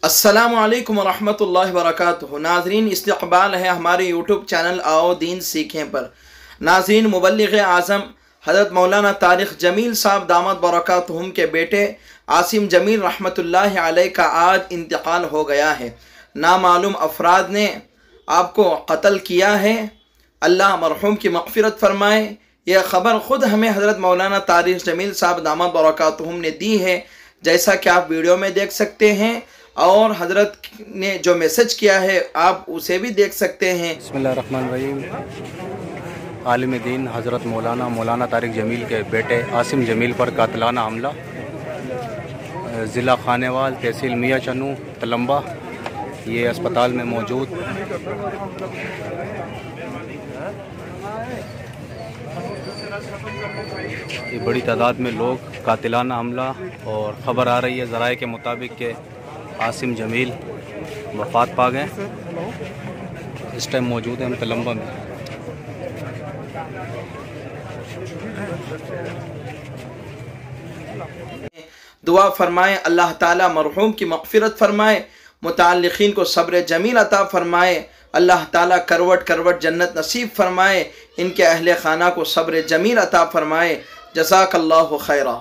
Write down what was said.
अस्सलामु अलैकुम वरहमतुल्लाहि वबरकातुहू। नाज़रीन, इस्तक़बाल है हमारे यूट्यूब चैनल आओ दीन सीखें पर। नाज़रीन, मुबल्लिग़ आज़म हज़रत मौलाना तारिक़ जमील साहब दामत बरकातुहुम के बेटे आसिम जमील रहमतुल्लाहि अलैह का आज इंतकाल हो गया है। नामालूम अफराद ने आपको कत्ल किया है। अल्लाह मरहूम की मग़फ़िरत फ़रमाए। यह ख़बर ख़ुद हमें हज़रत मौलाना तारिक़ जमील साहब दामत बरकातुहुम ने दी है, जैसा कि आप वीडियो में देख सकते हैं, और हज़रत ने जो मैसेज किया है आप उसे भी देख सकते हैं। बिस्मिल्लाहिर्रहमानिर्रहीम। आलिम दीन हज़रत मौलाना तारिक़ जमील के बेटे आसिम जमील पर कातिलाना हमला, ज़िला खानेवाल, तहसील मियाँ चन्नू, तलम्बा, ये अस्पताल में मौजूद। ये बड़ी तादाद में लोग कातिलाना हमला, और ख़बर आ रही है ज़राए के मुताबिक के आसिम जमील वफ़ात पा गए। इस टाइम मौजूद हैं हम तलम्बा में। दुआ फरमाएँ, अल्लाह ताला मरहूम की मग़फ़िरत फ़रमाए, मुताल्लिक़ीन को सब्र जमील अता फ़रमाए। अल्लाह ताला करवट करवट जन्नत नसीब फ़रमाए। इनके अहले खाना को सब्र जमील अता फ़रमाए। जज़ाकल्लाहु खैरा।